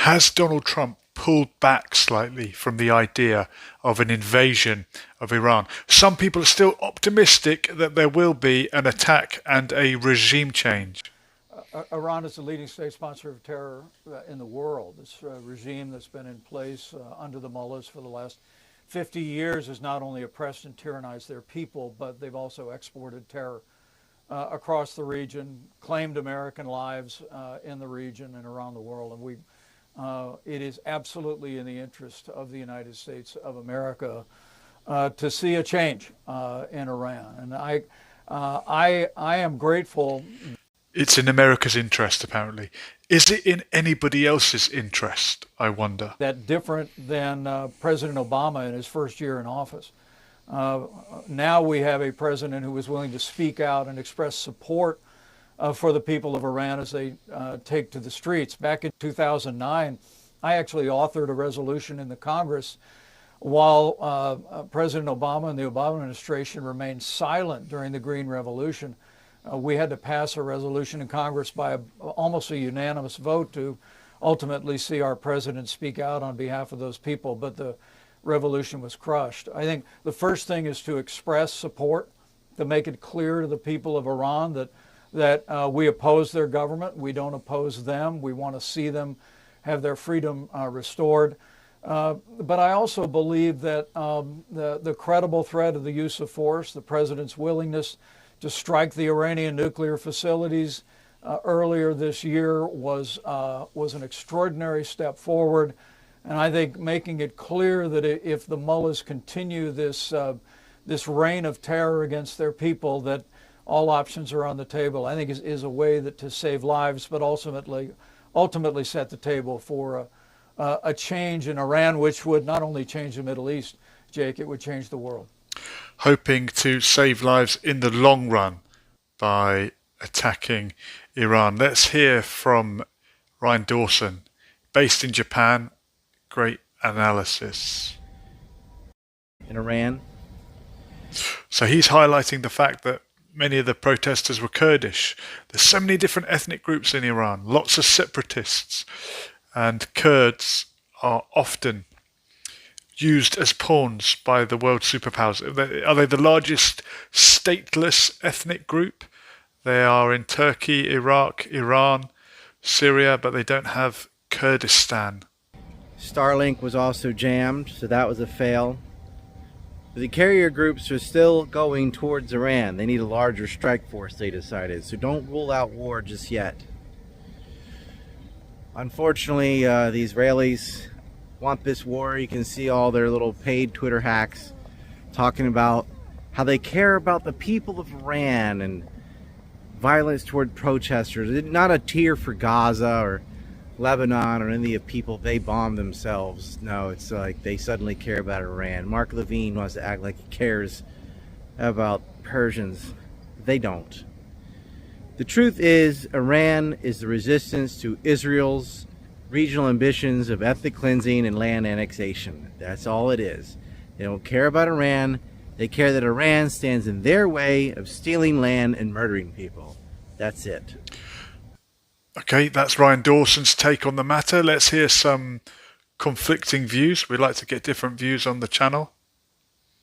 Has Donald Trump pulled back slightly from the idea of an invasion of Iran? Some people are still optimistic that there will be an attack and a regime change. Iran is the leading state sponsor of terror in the world. This regime that's been in place under the mullahs for the last 50 years has not only oppressed and tyrannized their people, but they've also exported terror across the region, claimed American lives in the region and around the world. And it is absolutely in the interest of the United States of America to see a change in Iran. And I am grateful. It's in America's interest, apparently. Is it in anybody else's interest, I wonder? That different than President Obama in his first year in office. Now we have a president who is willing to speak out and express support for the people of Iran as they take to the streets. Back in 2009, I actually authored a resolution in the Congress while President Obama and the Obama administration remained silent during the Green Revolution. We had to pass a resolution in Congress by almost a unanimous vote to ultimately see our president speak out on behalf of those people, but the revolution was crushed. I think the first thing is to express support, to make it clear to the people of Iran that we oppose their government. We don't oppose them. We want to see them have their freedom restored. But I also believe that the credible threat of the use of force, the president's willingness to strike the Iranian nuclear facilities earlier this year was an extraordinary step forward. And I think making it clear that if the mullahs continue this reign of terror against their people, that all options are on the table, I think is a way to save lives, but ultimately set the table for a change in Iran, which would not only change the Middle East, Jake, it would change the world. Hoping to save lives in the long run by attacking Iran. Let's hear from Ryan Dawson, based in Japan. Great analysis. In Iran. So he's highlighting the fact that many of the protesters were Kurdish. There's so many different ethnic groups in Iran, lots of separatists, and Kurds are often used as pawns by the world superpowers. Are they the largest stateless ethnic group? They are in Turkey, Iraq, Iran, Syria, but they don't have Kurdistan. Starlink was also jammed, so that was a fail. But the carrier groups are still going towards Iran. They need a larger strike force, they decided, so don't rule out war just yet. Unfortunately, the Israelis want this war. You can see all their little paid Twitter hacks talking about how they care about the people of Iran and violence toward protesters. Not a tear for Gaza or Lebanon or any of the people they bomb themselves. No, it's like they suddenly care about Iran. Mark Levine wants to act like he cares about Persians. They don't. The truth is, Iran is the resistance to Israel's regional ambitions of ethnic cleansing and land annexation. That's all it is. They don't care about Iran. They care that Iran stands in their way of stealing land and murdering people. That's it. Okay, that's Ryan Dawson's take on the matter. Let's hear some conflicting views. We like to get different views on the channel.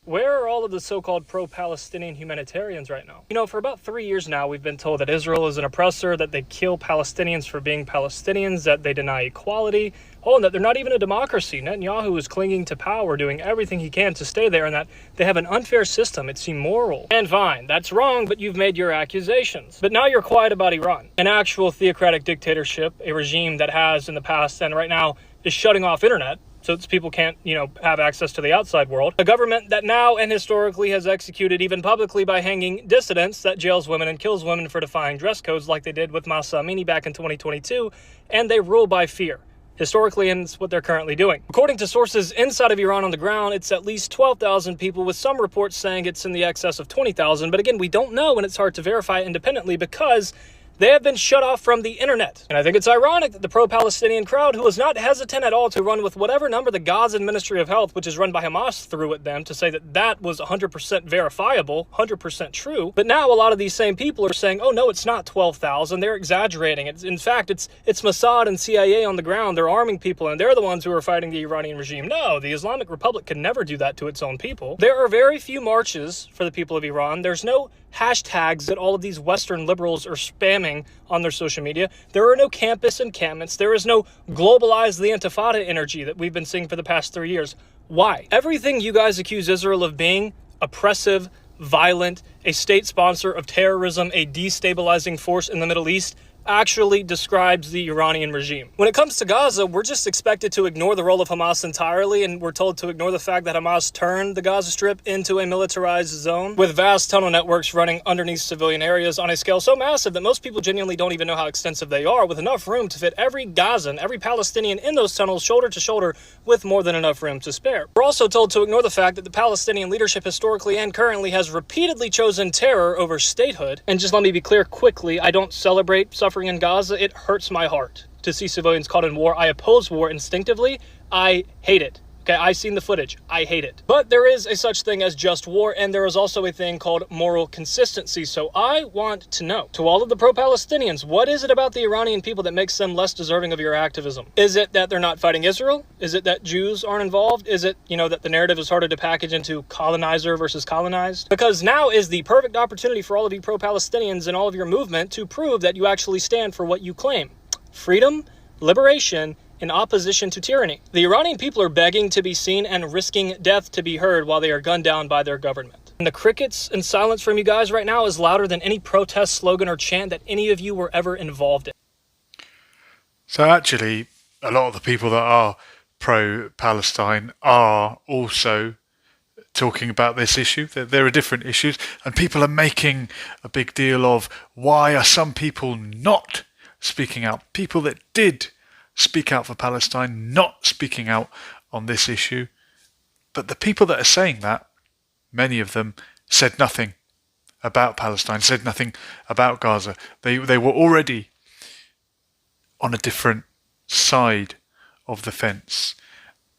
Where are all of the so-called pro-Palestinian humanitarians right now? You know, for about 3 years now, we've been told that Israel is an oppressor, that they kill Palestinians for being Palestinians, that they deny equality, and that they're not even a democracy. Netanyahu is clinging to power, doing everything he can to stay there, and that they have an unfair system. It's immoral. And fine, that's wrong, but you've made your accusations. But now you're quiet about Iran, an actual theocratic dictatorship, a regime that has in the past and right now is shutting off internet, so that people can't, have access to the outside world. A government that now and historically has executed, even publicly by hanging dissidents, that jails women and kills women for defying dress codes like they did with Mahsa Amini back in 2022, and they rule by fear. Historically, and it's what they're currently doing. According to sources inside of Iran on the ground, it's at least 12,000 people, with some reports saying it's in the excess of 20,000. But again, we don't know, and it's hard to verify independently because They have been shut off from the internet. And I think it's ironic that the pro-Palestinian crowd, who was not hesitant at all to run with whatever number the Gaza Ministry of Health, which is run by Hamas, threw at them to say that that was 100% verifiable, 100% true. But now a lot of these same people are saying, oh no, it's not 12,000. They're exaggerating. In fact, it's Mossad and CIA on the ground. They're arming people, and they're the ones who are fighting the Iranian regime. No, the Islamic Republic can never do that to its own people. There are very few marches for the people of Iran. There's no hashtags that all of these Western liberals are spamming on their social media. There are no campus encampments. There is no globalize the Intifada energy that we've been seeing for the past 3 years. Why? Everything you guys accuse Israel of being, oppressive, violent, a state sponsor of terrorism, a destabilizing force in the Middle East, actually describes the Iranian regime. When it comes to Gaza, we're just expected to ignore the role of Hamas entirely, and we're told to ignore the fact that Hamas turned the Gaza Strip into a militarized zone with vast tunnel networks running underneath civilian areas on a scale so massive that most people genuinely don't even know how extensive they are, with enough room to fit every Gazan, every Palestinian in those tunnels shoulder to shoulder with more than enough room to spare. We're also told to ignore the fact that the Palestinian leadership historically and currently has repeatedly chosen terror over statehood. And just let me be clear quickly, I don't celebrate suffering in Gaza. It hurts my heart to see civilians caught in war. I oppose war instinctively. I hate it. Okay, I've seen the footage. I hate it. But there is a such thing as just war, and there is also a thing called moral consistency. So I want to know, to all of the pro-Palestinians, what is it about the Iranian people that makes them less deserving of your activism? Is it that they're not fighting Israel? Is it that Jews aren't involved? Is it, that the narrative is harder to package into colonizer versus colonized? Because now is the perfect opportunity for all of you pro-Palestinians and all of your movement to prove that you actually stand for what you claim. Freedom, liberation, in opposition to tyranny. The Iranian people are begging to be seen and risking death to be heard while they are gunned down by their government. And the crickets and silence from you guys right now is louder than any protest slogan or chant that any of you were ever involved in. So actually, a lot of the people that are pro-Palestine are also talking about this issue. There are different issues, and people are making a big deal of why are some people not speaking out. People that did speak out for Palestine, not speaking out on this issue. But the people that are saying that, many of them said nothing about Palestine, said nothing about Gaza. They were already on a different side of the fence.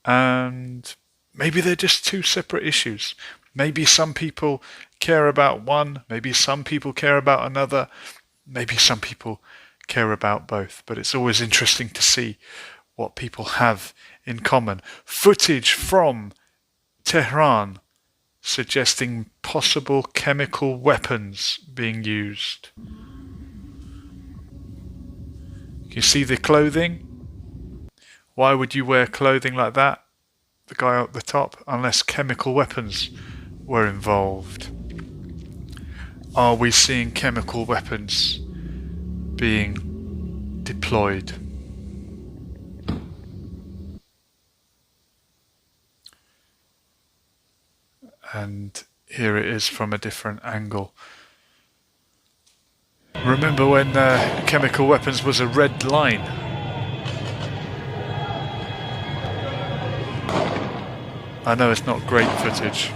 And maybe they're just two separate issues. Maybe some people care about one, maybe some people care about another, maybe some people care about both. But it's always interesting to see what people have in common. Footage from Tehran suggesting possible chemical weapons being used. You see the clothing? Why would you wear clothing like that, the guy up the top, unless chemical weapons were involved? Are we seeing chemical weapons being deployed? And here it is from a different angle. Remember when chemical weapons was a red line? I know it's not great footage,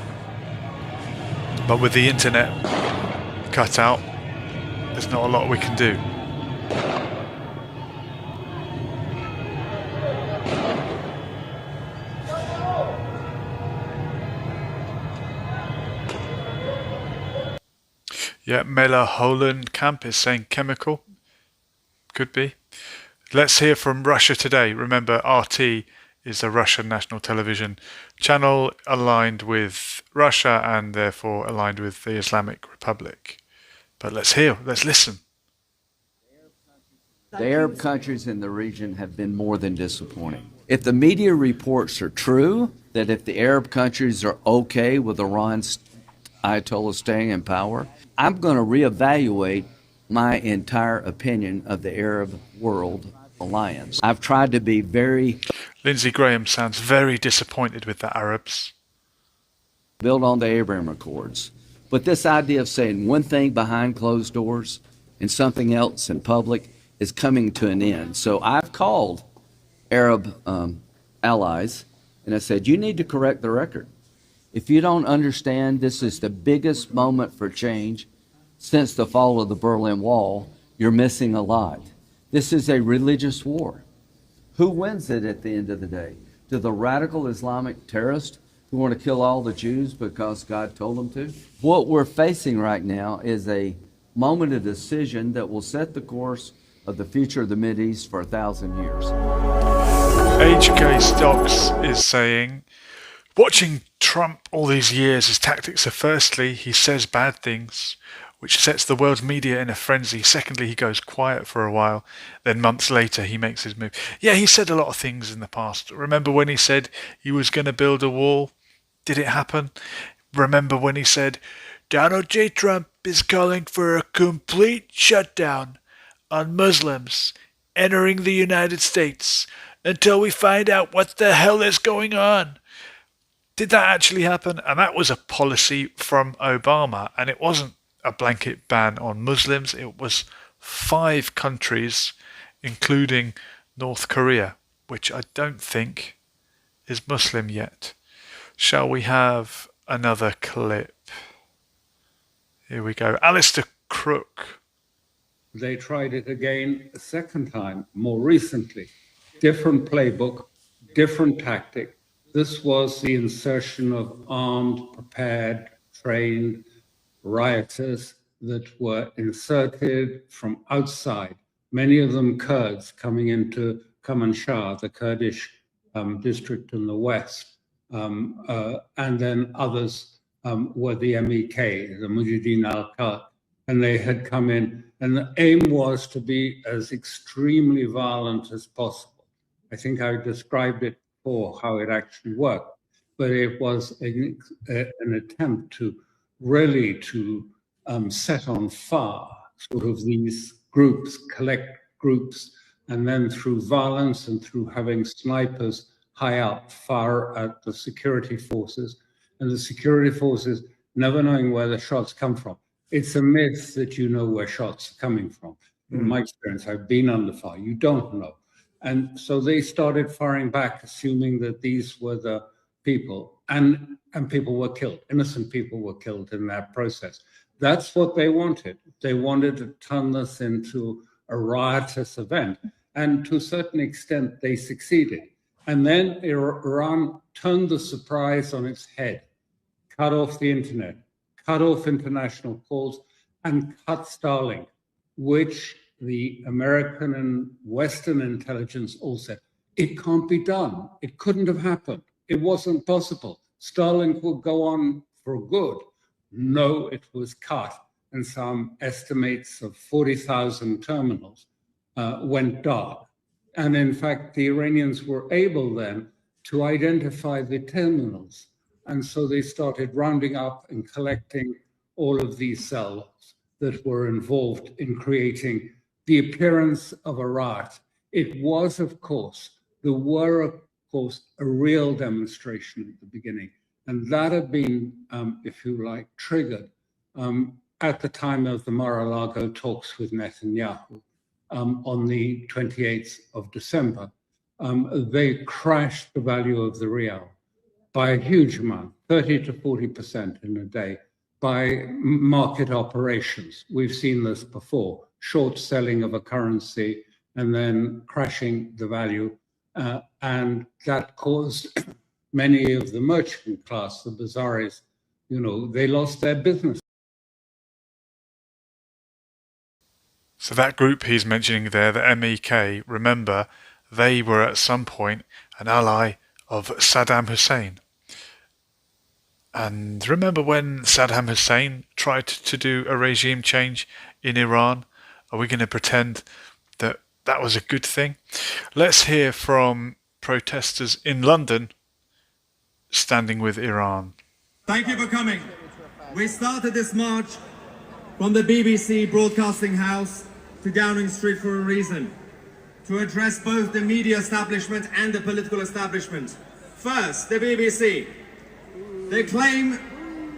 but with the internet cut out, there's not a lot we can do. Yeah, Mela Holenkamp is saying chemical. Could be. Let's hear from Russia Today. Remember, RT is a Russian national television channel aligned with Russia and therefore aligned with the Islamic Republic. But let's listen. The Arab countries in the region have been more than disappointing. If the media reports are true, that if the Arab countries are okay with Iran's Ayatollah staying in power, I'm going to reevaluate my entire opinion of the Arab world alliance. I've tried to be very... Lindsey Graham sounds very disappointed with the Arabs. Build on the Abraham Accords. But this idea of saying one thing behind closed doors and something else in public is coming to an end. So I've called Arab allies and I said, you need to correct the record. If you don't understand this is the biggest moment for change since the fall of the Berlin Wall, you're missing a lot. This is a religious war. Who wins it at the end of the day? Do the radical Islamic terrorists who want to kill all the Jews because God told them to? What we're facing right now is a moment of decision that will set the course of the future of the Mideast for 1,000 years. HK Stocks is saying, watching Trump all these years, his tactics are firstly, he says bad things, which sets the world's media in a frenzy. Secondly, he goes quiet for a while. Then months later, he makes his move. Yeah, he said a lot of things in the past. Remember when he said he was going to build a wall? Did it happen? Remember when he said, Donald J. Trump is calling for a complete shutdown on Muslims entering the United States until we find out what the hell is going on? Did that actually happen? And that was a policy from Obama, and it wasn't a blanket ban on Muslims. It was 5 countries, including North Korea, which I don't think is Muslim yet. Shall we have another clip? Here we go. Alistair Crook. They tried it again a second time, more recently. Different playbook, different tactic. This was the insertion of armed, prepared, trained rioters that were inserted from outside, many of them Kurds coming into Kermanshah, the Kurdish district in the west, and then others were the MEK, the Mujahideen al-Qad, and they had come in, and the aim was to be as extremely violent as possible. I think I described it before, how it actually worked, but it was an attempt to really to set on fire sort of these groups, collect groups, and then through violence and through having snipers high up, fire at the security forces, and the security forces never knowing where the shots come from. It's a myth that you know where shots are coming from. In my experience, I've been under fire. You don't know. And so they started firing back, assuming that these were the people, and people were killed. Innocent people were killed in that process. That's what they wanted. They wanted to turn this into a riotous event. And to a certain extent, they succeeded. And then Iran turned the surprise on its head, cut off the internet, cut off international calls, and cut Starlink, which the American and Western intelligence all said, it can't be done. It couldn't have happened. It wasn't possible. Starlink will go on for good. No, it was cut. And some estimates of 40,000 terminals went dark. And in fact, the Iranians were able then to identify the terminals. And so they started rounding up and collecting all of these cells that were involved in creating the appearance of a riot. It was, of course, there were, of course, a real demonstration at the beginning. And that had been, if you like, triggered at the time of the Mar-a-Lago talks with Netanyahu on the 28th of December. They crashed the value of the rial by a huge amount, 30 to 40% in a day, by market operations. We've seen this before, short selling of a currency and then crashing the value. And that caused many of the merchant class, the bazaris, they lost their business. So that group he's mentioning there, the MEK, remember, they were at some point an ally of Saddam Hussein. And remember when Saddam Hussein tried to do a regime change in Iran? Are we going to pretend that that was a good thing? Let's hear from protesters in London standing with Iran. Thank you for coming. We started this march from the BBC Broadcasting House to Downing Street for a reason, to address both the media establishment and the political establishment. First, the BBC. They claim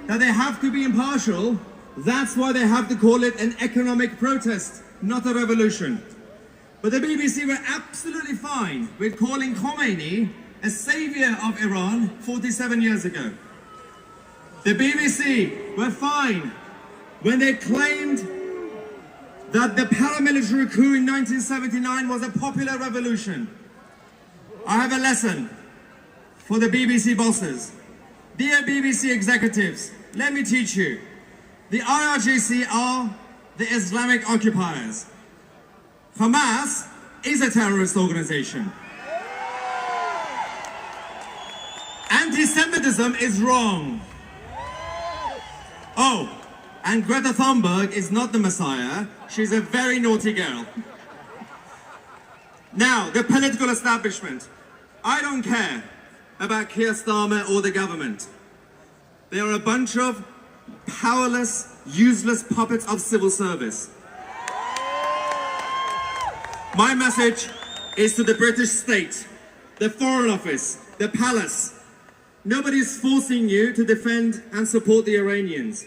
that they have to be impartial. That's why they have to call it an economic protest, not a revolution. But the BBC were absolutely fine with calling Khomeini a savior of Iran 47 years ago. The BBC were fine when they claimed that the paramilitary coup in 1979 was a popular revolution. I have a lesson for the BBC bosses. Dear BBC executives, let me teach you. The IRGC are the Islamic occupiers. Hamas is a terrorist organization. Anti-Semitism is wrong. Oh, and Greta Thunberg is not the Messiah. She's a very naughty girl. Now, the political establishment. I don't care about Keir Starmer or the government. They are a bunch of powerless, useless puppets of civil service. My message is to the British state, the Foreign Office, the palace. Nobody's forcing you to defend and support the Iranians.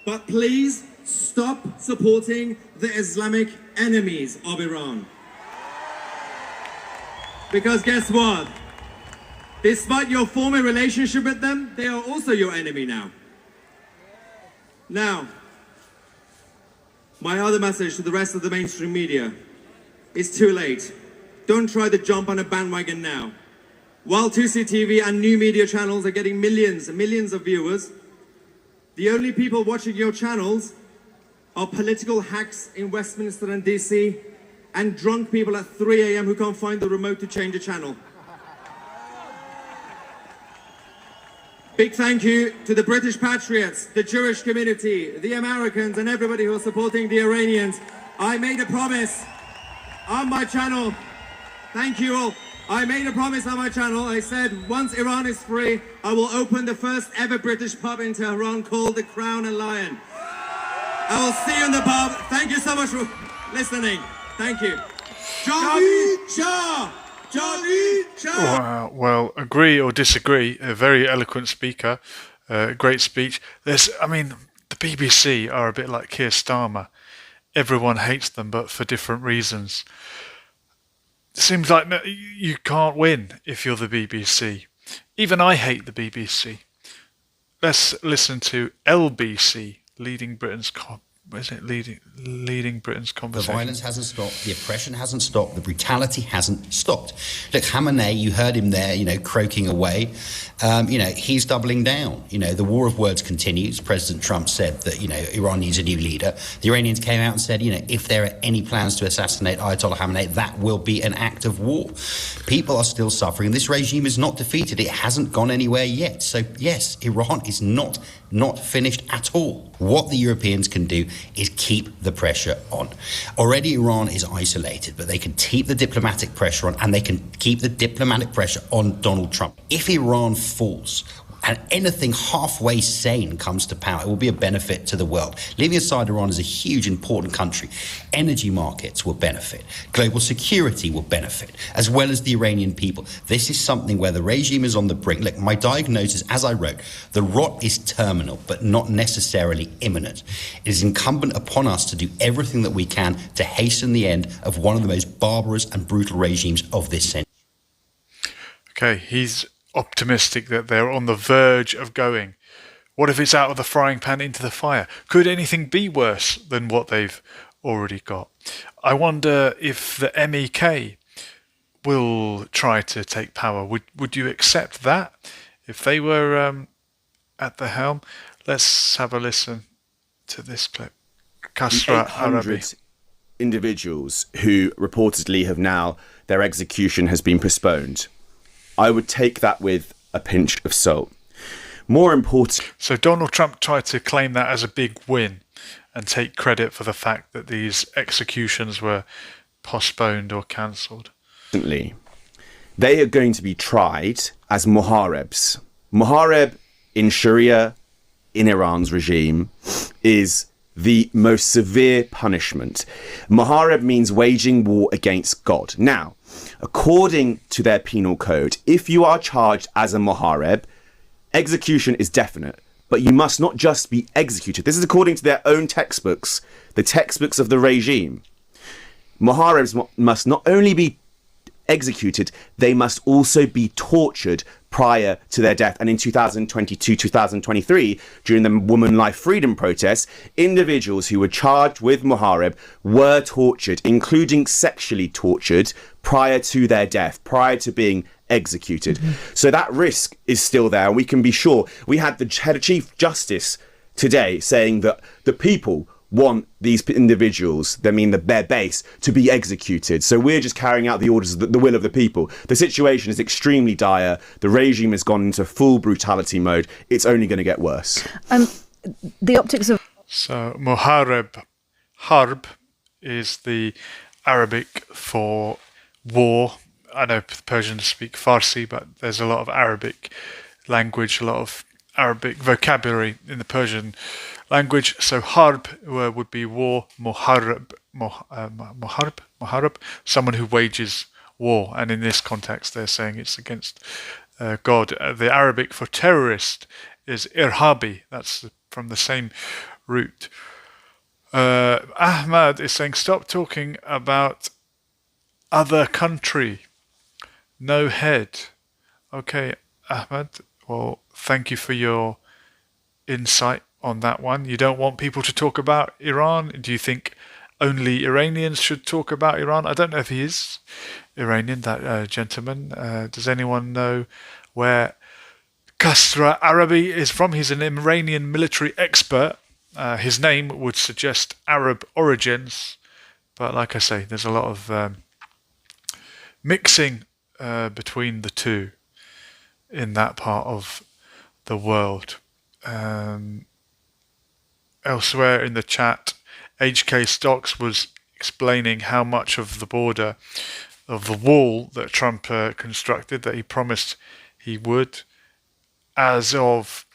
But please stop supporting the Islamic enemies of Iran. Because guess what? Despite your former relationship with them, they are also your enemy now. Now, my other message to the rest of the mainstream media: it's too late. Don't try to jump on a bandwagon now. While 2CTV and new media channels are getting millions and millions of viewers, the only people watching your channels are political hacks in Westminster and DC and drunk people at 3 a.m. who can't find the remote to change a channel. Big thank you to the British patriots, the Jewish community, the Americans, and everybody who are supporting the Iranians. I made a promise on my channel. Thank you all. I made a promise on my channel. I said once Iran is free, I will open the first ever British pub in Tehran called the Crown and Lion. I will see you in the pub. Thank you so much for listening. Thank you. Javid Shah! Javid Shah! Wow. Well, agree or disagree. A very eloquent speaker. Great speech. The BBC are a bit like Keir Starmer. Everyone hates them, but for different reasons. It seems like you can't win if you're the BBC. Even I hate the BBC. Let's listen to LBC, leading Britain's leading Britain's The conversation. violence hasn't stopped, the oppression hasn't stopped, the brutality hasn't stopped. Look, Khamenei, you heard him there, croaking away. He's doubling down. The war of words continues. President Trump said that, Iran needs a new leader. The Iranians came out and said, if there are any plans to assassinate Ayatollah Khamenei, that will be an act of war. People are still suffering. This regime is not defeated. It hasn't gone anywhere yet. So, yes, Iran is not finished at all. What the Europeans can do is keep the pressure on. Already Iran is isolated, but they can keep the diplomatic pressure on, and they can keep the diplomatic pressure on Donald Trump. If Iran falls and anything halfway sane comes to power, it will be a benefit to the world. Leaving aside Iran as a huge, important country, energy markets will benefit, global security will benefit, as well as the Iranian people. This is something where the regime is on the brink. Look, my diagnosis, as I wrote, the rot is terminal, but not necessarily imminent. It is incumbent upon us to do everything that we can to hasten the end of one of the most barbarous and brutal regimes of this century. Okay, he's optimistic that they're on the verge of going. What if it's out of the frying pan into the fire? Could anything be worse than what they've already got? I wonder if the MEK will try to take power. Would you accept that if they were at the helm? Let's have a listen to this clip. Kasra Arabi. 800 individuals who reportedly have now, their execution has been postponed. I would take that with a pinch of salt. More important. So Donald Trump tried to claim that as a big win and take credit for the fact that these executions were postponed or cancelled. They are going to be tried as muharebs. Muhareb in Sharia, in Iran's regime, is the most severe punishment. Muhareb means waging war against God. Now, according to their penal code, if you are charged as a muhareb, execution is definite, but you must not just be executed. This is according to their own textbooks, the textbooks of the regime. Muharebs must not only be executed, they must also be tortured, prior to their death. And in 2022, 2023, during the Woman Life Freedom protests, individuals who were charged with Muharib were tortured, including sexually tortured, prior to their death, prior to being executed. So that risk is still there. And we can be sure. We had the head of Chief Justice today saying that the people want these individuals, their base, to be executed. So we're just carrying out the orders of the will of the people. The situation is extremely dire. The regime has gone into full brutality mode. It's only going to get worse. The optics of... So Muharib, Harb, is the Arabic for war. I know Persians speak Farsi, but there's a lot of Arabic language, a lot of Arabic vocabulary in the Persian language. So Harb would be war. Muharib, someone who wages war. And in this context, they're saying it's against God. The Arabic for terrorist is Irhabi. That's from the same root. Ahmad is saying, stop talking about other country. No head. Okay, Ahmad. Well, thank you for your insight on that one. You don't want people to talk about Iran? Do you think only Iranians should talk about Iran? I don't know if he is Iranian, that gentleman. Does anyone know where Kasra Arabi is from? He's an Iranian military expert. His name would suggest Arab origins, but like I say, there's a lot of mixing between the two in that part of the world. Elsewhere in the chat, HK Stocks was explaining how much of the border of the wall that Trump constructed, that he promised he would. As of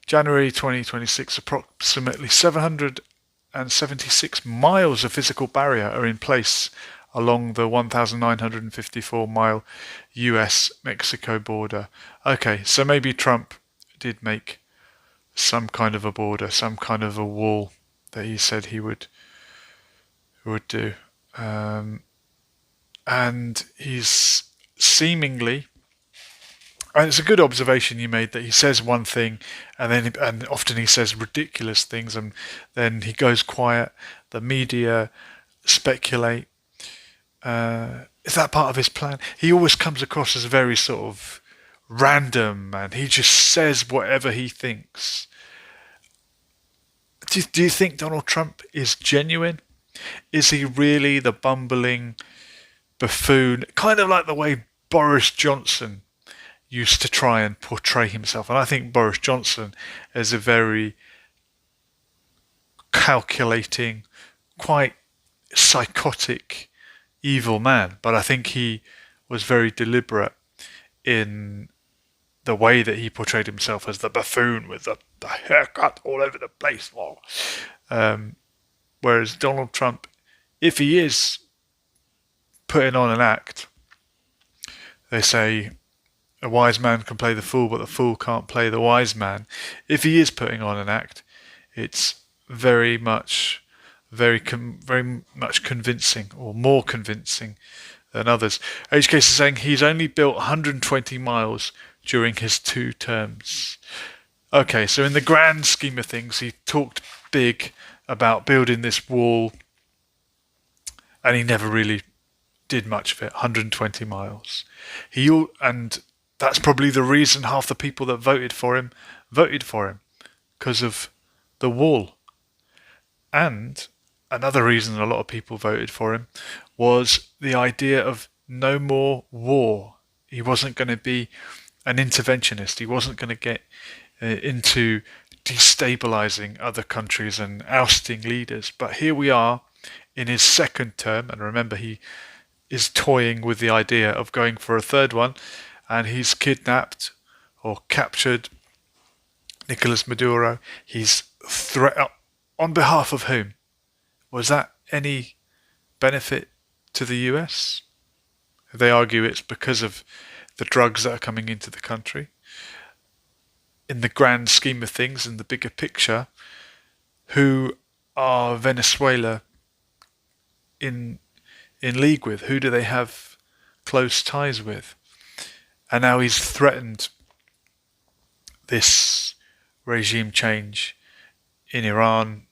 January 2026, approximately 776 miles of physical barrier are in place along the 1,954-mile US-Mexico border. Okay, so maybe Trump did make some kind of a border, some kind of a wall that he said he would do. And he's seemingly, and it's a good observation you made, that he says one thing and often he says ridiculous things and then he goes quiet. The media speculate. Is that part of his plan? He always comes across as very sort of random and he just says whatever he thinks. Do you think Donald Trump is genuine? Is he really the bumbling buffoon, kind of like the way Boris Johnson used to try and portray himself? And I think Boris Johnson is a very calculating, quite psychotic, evil man. But I think he was very deliberate in the way that he portrayed himself as the buffoon with the haircut all over the place. Whereas Donald Trump, if he is putting on an act, they say a wise man can play the fool, but the fool can't play the wise man. If he is putting on an act, it's very much convincing, or more convincing than others. HK is saying he's only built 120 miles during his 2 terms. Okay, so in the grand scheme of things, he talked big about building this wall, and he never really did much of it. 120 miles. And that's probably the reason half the people that voted for him, because of the wall. And another reason a lot of people voted for him was the idea of no more war. He wasn't going to be an interventionist. He wasn't going to get into destabilizing other countries and ousting leaders. But here we are in his 2nd term, and remember, he is toying with the idea of going for a 3rd one, and he's kidnapped or captured Nicolas Maduro. He's on behalf of whom? Was that any benefit to the US? They argue it's because of the drugs that are coming into the country. In the grand scheme of things, in the bigger picture, who are Venezuela in league with? Who do they have close ties with? And now he's threatened this regime change in Iran,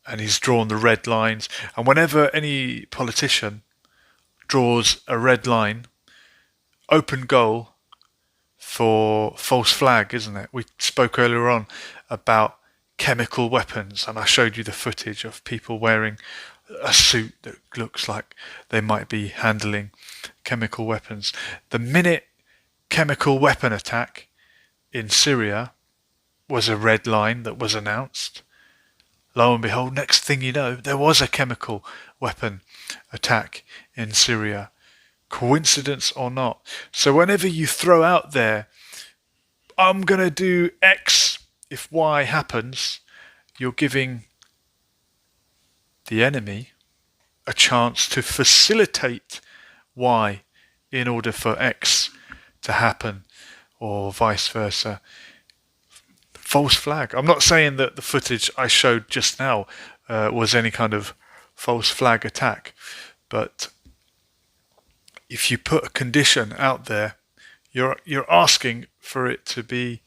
and he's drawn the red lines. And whenever any politician draws a red line, open goal for false flag, isn't it? We spoke earlier on about chemical weapons, and I showed you the footage of people wearing a suit that looks like they might be handling chemical weapons. The minute chemical weapon attack in Syria was a red line that was announced, lo and behold, next thing you know, there was a chemical weapon attack in Syria. Coincidence or not? So whenever you throw out there, I'm going to do X if Y happens, you're giving the enemy a chance to facilitate Y in order for X to happen, or vice versa. False flag. I'm not saying that the footage I showed just now was any kind of false flag attack, but if you put a condition out there, you're asking for it to be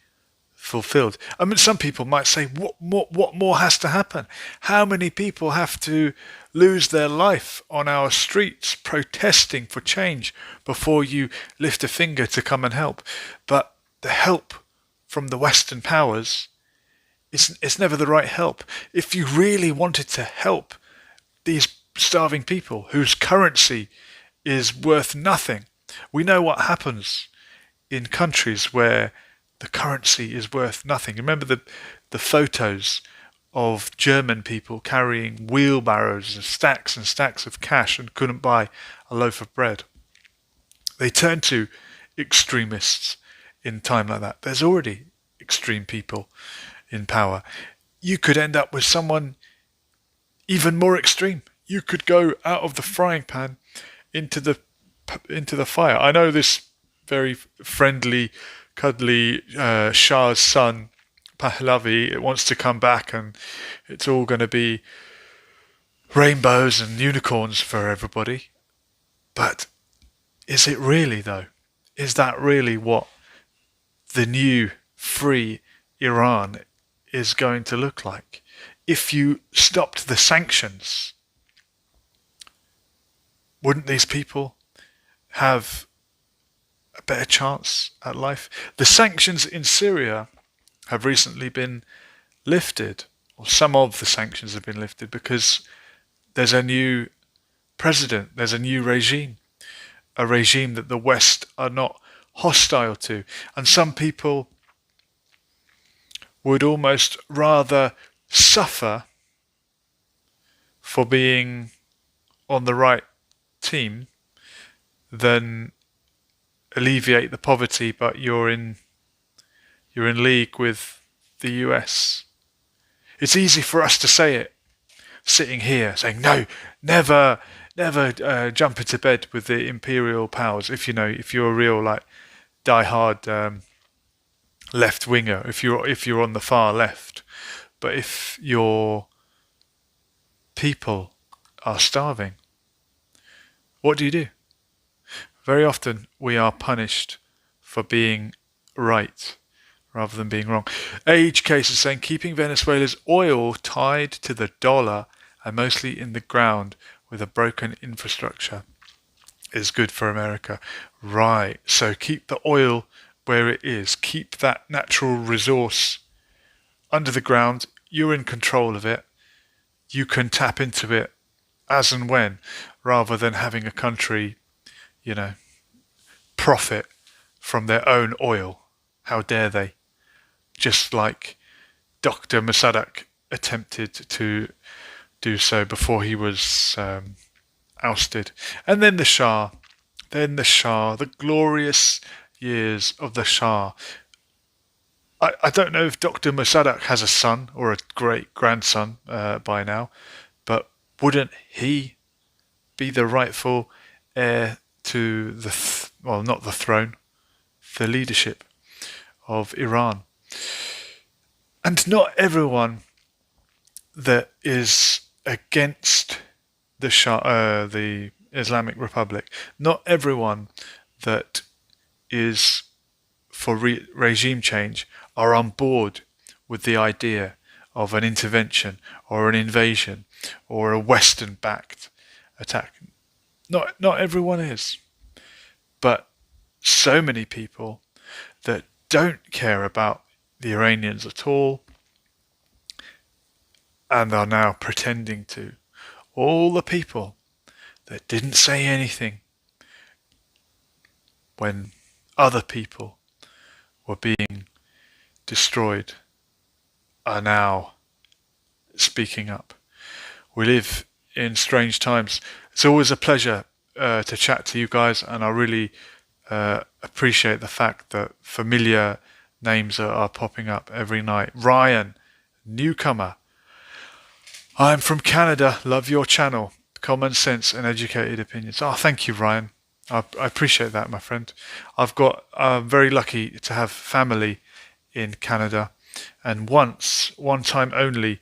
fulfilled. I mean, some people might say, what more has to happen? How many people have to lose their life on our streets protesting for change before you lift a finger to come and help? But the help from the Western powers is never the right help. If you really wanted to help these starving people whose currency is worth nothing, we know what happens in countries where the currency is worth nothing. Remember the photos of German people carrying wheelbarrows and stacks of cash and couldn't buy a loaf of bread. They turn to extremists in time like that. There's already extreme people in power. You could end up with someone even more extreme. You could go out of the frying pan into the fire. I know this very friendly, cuddly Shah's son, Pahlavi, it wants to come back, and it's all going to be rainbows and unicorns for everybody. But is it really, though? Is that really what the new free Iran is going to look like? If you stopped the sanctions, wouldn't these people have a better chance at life? The sanctions in Syria have recently been lifted, or some of the sanctions have been lifted, because there's a new president, there's a new regime, a regime that the West are not hostile to. And some people would almost rather suffer for being on the right team than alleviate the poverty, but you're in league with the US. It's easy for us to say it, sitting here saying no, never jump into bed with the imperial powers. If you're a real die-hard left winger, if you're on the far left, but if your people are starving, what do? Very often we are punished for being right rather than being wrong. Age Case is saying keeping Venezuela's oil tied to the dollar and mostly in the ground with a broken infrastructure is good for America. Right, so keep the oil where it is. Keep that natural resource under the ground. You're in control of it. You can tap into it as and when, rather than having a country, profit from their own oil. How dare they? Just like Dr. Mossadegh attempted to do so before he was ousted. And then the Shah, the glorious years of the Shah. I don't know if Dr. Mossadegh has a son or a great grandson by now, but wouldn't he be the rightful heir to not the throne, the leadership of Iran? And not everyone that is against the Shah, the Islamic Republic, not everyone that is for regime change are on board with the idea of an intervention or an invasion or a Western-backed attack. Not everyone is, but so many people that don't care about the Iranians at all and are now pretending to. All the people that didn't say anything when other people were being destroyed are now speaking up. We live in strange times. It's always a pleasure to chat to you guys, and I really appreciate the fact that familiar names are popping up every night. Ryan, newcomer. I'm from Canada. Love your channel. Common sense and educated opinions. Oh, thank you, Ryan. I appreciate that, my friend. I'm very lucky to have family in Canada, and one time only,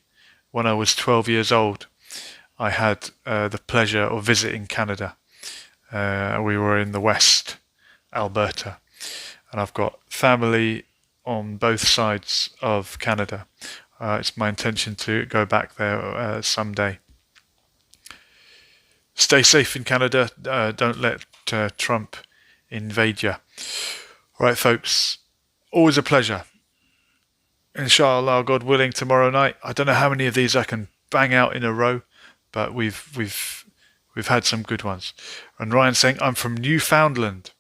when I was 12 years old, I had the pleasure of visiting Canada. We were in the West, Alberta, and I've got family on both sides of Canada. It's my intention to go back there someday. Stay safe in Canada. Don't let Trump invade you. All right, folks. Always a pleasure. Inshallah, God willing, tomorrow night. I don't know how many of these I can bang out in a row, but we've had some good ones. And Ryan saying, I'm from Newfoundland.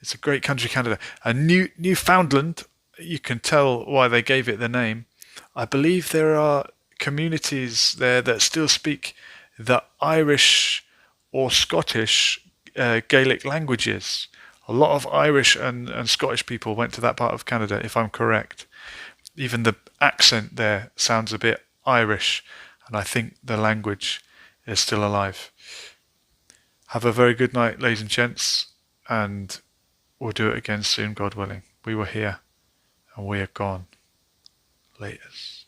It's a great country, Canada. And Newfoundland, you can tell why they gave it the name. I believe there are communities there that still speak the Irish or Scottish Gaelic languages. A lot of Irish and Scottish people went to that part of Canada, if I'm correct. Even the accent there sounds a bit Irish, and I think the language is still alive. Have a very good night, ladies and gents, and we'll do it again soon, God willing. We were here, and we are gone. Laters.